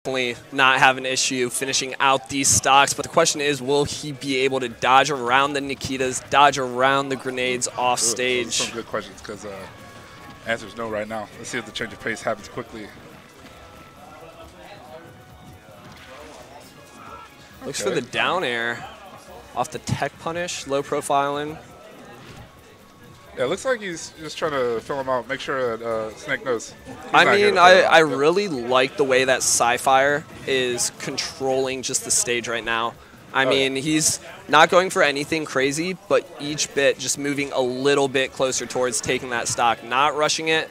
definitely not have an issue finishing out these stocks. But the question is, will he be able to dodge around the Nikitas, dodge around the grenades off stage? Those are some good questions because answer is no right now. Let's see if the change of pace happens quickly. Looks for the down air off the tech punish, low profiling. Yeah, it looks like he's just trying to fill him out, make sure that Snake knows. I really like the way that Scifire is controlling just the stage right now. I mean, he's not going for anything crazy, but each bit just moving a little bit closer towards taking that stock, not rushing it.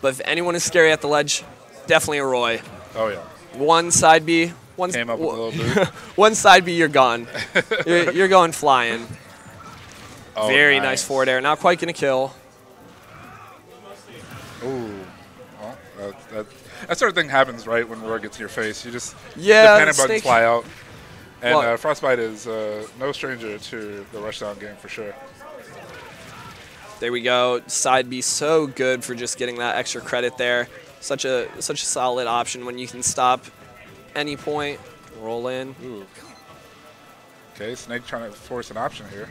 But if anyone is scary at the ledge, definitely a Roy. Oh, yeah. One side B. Came up with a little bit. One side B, you're gone. you're going flying. Oh, Very nice forward air. Not quite going to kill. Ooh. Well, that sort of thing happens, right, when Roy gets in your face. You just, the panic buttons fly out. And Frostbyte is no stranger to the rushdown game for sure. There we go. Side B so good for just getting that extra credit there. Such a solid option when you can stop any point, roll in. Ooh. Okay, Snake trying to force an option here.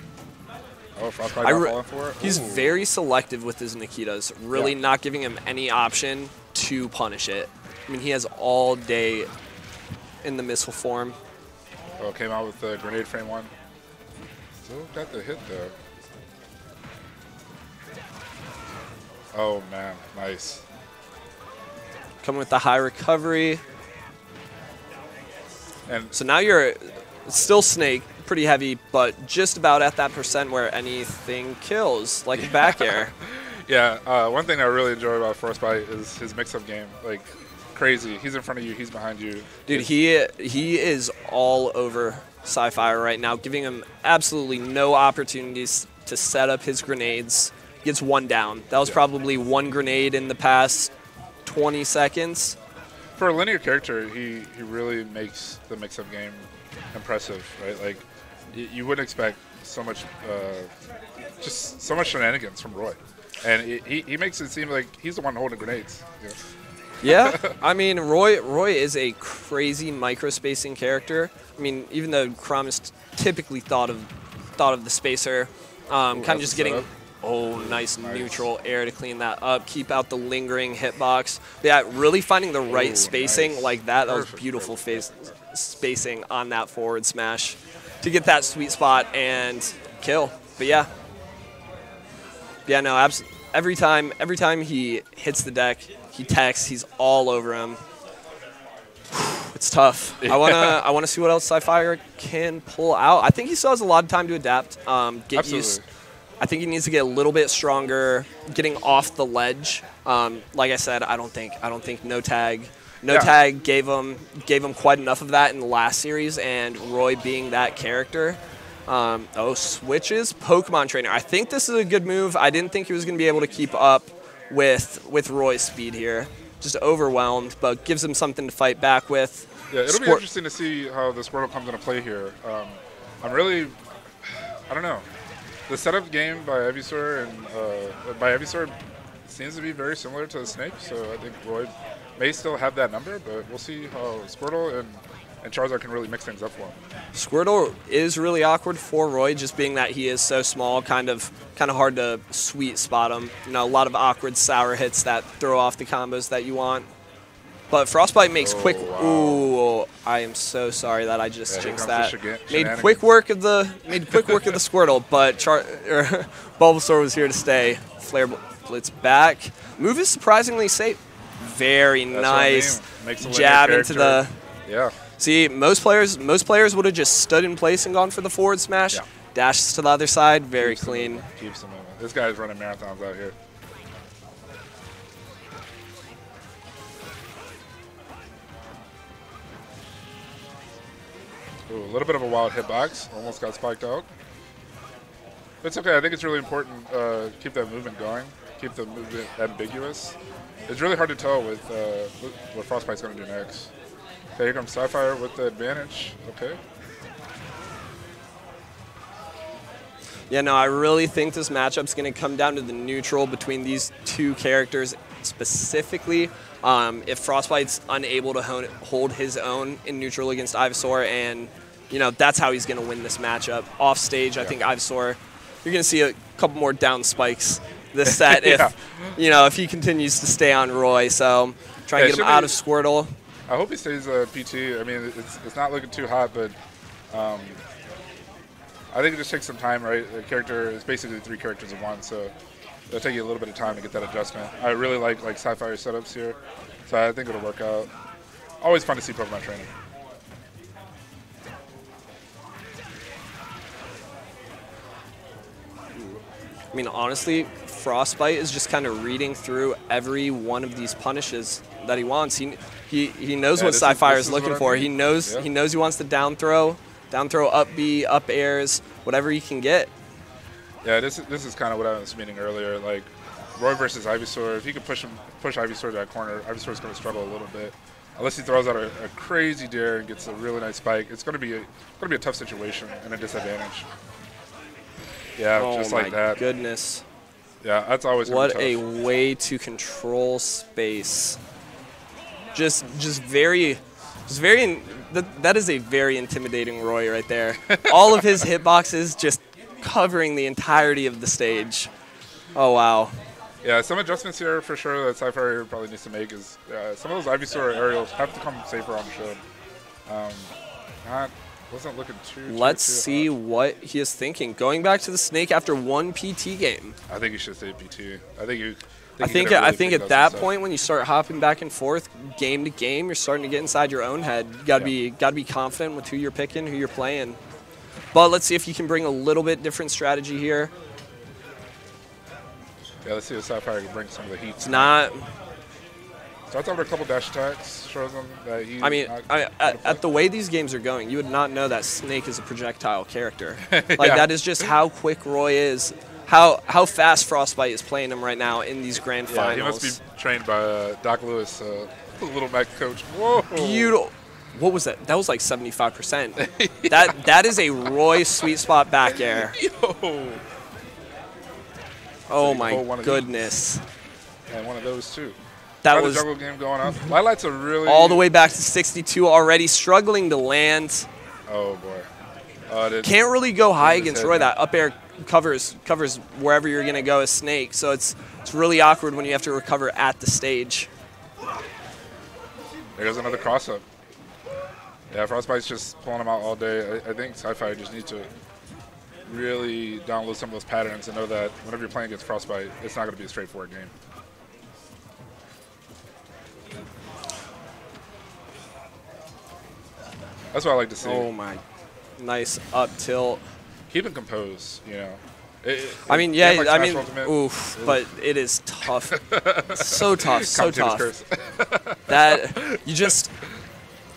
Oh, Frostbyte not falling for it. He's very selective with his Nikitas, really not giving him any option to punish it. I mean, he has all day in the missile form. Oh, came out with the grenade frame one. Still got the hit though. Oh man, nice. Coming with the high recovery. And so now you're still Snake, pretty heavy, but just about at that percent where anything kills, like a back air. Yeah, one thing I really enjoy about Frostbyte is his mix-up game. Like, crazy. He's in front of you. He's behind you. Dude, he is all over Scifire right now, giving him absolutely no opportunities to set up his grenades. Gets one down. That was probably one grenade in the past 20 seconds. For a linear character, he really makes the mix-up game impressive, right? Like, you wouldn't expect so much, just so much shenanigans from Roy. And he makes it seem like he's the one holding grenades. You know? Yeah, I mean, Roy is a crazy micro-spacing character. I mean, even though Crom is typically thought of the spacer, kind of just getting nice neutral air to clean that up, keep out the lingering hitbox. But yeah, really finding the right spacing like that. That was beautiful spacing on that forward smash to get that sweet spot and kill. But yeah, no, every time he hits the deck, he techs, he's all over him. It's tough. I wanna see what else Scifire can pull out. I think he still has a lot of time to adapt. Get used. I think he needs to get a little bit stronger, getting off the ledge. Like I said, I don't think no tag gave him quite enough of that in the last series, and Roy being that character. Switches Pokemon Trainer. I think this is a good move. I didn't think he was going to be able to keep up with Roy's speed here. Just overwhelmed, but gives him something to fight back with. Yeah, it'll be interesting to see how the Squirtle comes into play here. I don't know. The setup game by Ivysaur seems to be very similar to the Snake, so I think Roy may still have that number, but we'll see how Squirtle and Charizard can really mix things up for him. Squirtle is really awkward for Roy, just being that he is so small, kind of hard to sweet spot him. You know, a lot of awkward sour hits that throw off the combos that you want. But Frostbyte makes quick. Wow. Ooh, I am so sorry that I just jinxed that. Made quick work of the Squirtle, but Bulbasaur was here to stay. Flare Blitz back. Move is surprisingly safe. Very nice jab into the. Yeah. See, most players would have just stood in place and gone for the forward smash. Yeah. Dashes to the other side. Very clean. Keeps them moving. This guy's running marathons out here. Ooh, a little bit of a wild hitbox. Almost got spiked out. It's okay. I think it's really important keep that movement going. Keep the movement ambiguous. It's really hard to tell with what Frostbyte's going to do next. Okay, here comes Scifire with the advantage. Okay. Yeah, no, I really think this matchup's going to come down to the neutral between these two characters specifically. If Frostbyte's unable to hold his own in neutral against Ivysaur, and that's how he's going to win this matchup. Off stage, I think Ivysaur, you're going to see a couple more down spikes this set if he continues to stay on Roy. So try and get him out of Squirtle. I hope he stays PT. I mean, it's not looking too hot, but I think it just takes some time, right? The character is basically 3 characters in one, so it'll take you a little bit of time to get that adjustment. I really like Scifire setups here, so I think it'll work out. Always fun to see Pokemon training. I mean, honestly, Frostbyte is just kind of reading through every one of these punishes that he wants. He knows what Scifire is looking for. He knows he wants the down throw, up B, up airs, whatever he can get. Yeah, this is kind of what I was meaning earlier. Like Roy versus Ivysaur, if he can push Ivysaur to that corner, Ivysaur's going to struggle a little bit. Unless he throws out a crazy dare and gets a really nice spike, it's going to be a tough situation and a disadvantage. Yeah, just like that. Oh my goodness. Yeah, that's always going to be tough. What a way to control space. Just very. That is a very intimidating Roy right there. All of his hitboxes just covering the entirety of the stage. Oh, wow. Yeah, some adjustments here for sure that Scifire probably needs to make is some of those Ivysaur aerials have to come safer on the show. Wasn't looking too Let's see what he is thinking. Going back to the Snake after one PT game. I think he should stay PT. I think at that point when you start hopping back and forth game to game, you're starting to get inside your own head. You gotta be confident with who you're picking, who you're playing. But let's see if you can bring a little bit different strategy here. Yeah, let's see if Scifire can bring some of the heat. It's not. Starts over a couple dash attacks, shows him that he. I mean, at the way these games are going, you would not know that Snake is a projectile character. That is just how quick Roy is. How fast Frostbyte is playing him right now in these grand finals. He must be trained by Doc Lewis, Little Mac coach. Whoa. Beautiful. What was that? That was like 75%. That is a Roy sweet spot back air. Yo. Oh my goodness. And one of those too. That was the juggle game going up. Lila's a really all the way back to 62 already, struggling to land. Oh boy. Can't really go high against Roy. That up air covers wherever you're gonna go as Snake. So it's really awkward when you have to recover at the stage. There goes another cross up. Yeah, Frostbyte's just pulling him out all day. I think Scifire just needs to really download some of those patterns and know that whenever you're playing against Frostbyte, it's not going to be a straightforward game. That's what I like to see. Oh my, nice up tilt. Keeping composed, I mean, oof, but it is tough. So tough, so tough. That you just.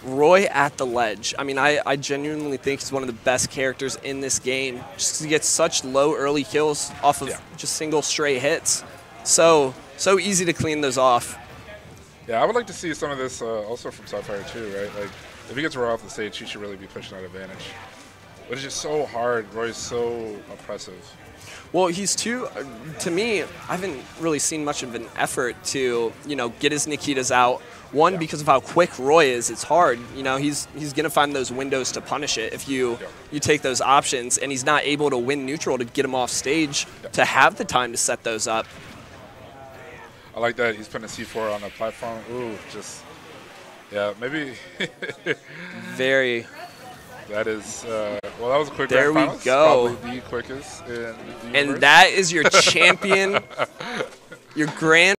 Roy at the ledge. I mean, I genuinely think he's one of the best characters in this game. Just to get such low early kills off of just single straight hits. So easy to clean those off. Yeah, I would like to see some of this also from Scifire too, right? Like, if he gets Roy off the stage, he should really be pushing that advantage. But it's just so hard. Roy's so oppressive. Well, he's too, to me, I haven't really seen much of an effort to, get his Nikitas out. One, because of how quick Roy is, it's hard. He's going to find those windows to punish it if you take those options, and he's not able to win neutral to get him off stage to have the time to set those up. I like that. He's putting a C4 on the platform. Ooh, maybe. Very. That is, well, that was a quick there grand we finals. go. Probably the quickest in the universe. And that is your champion, your grand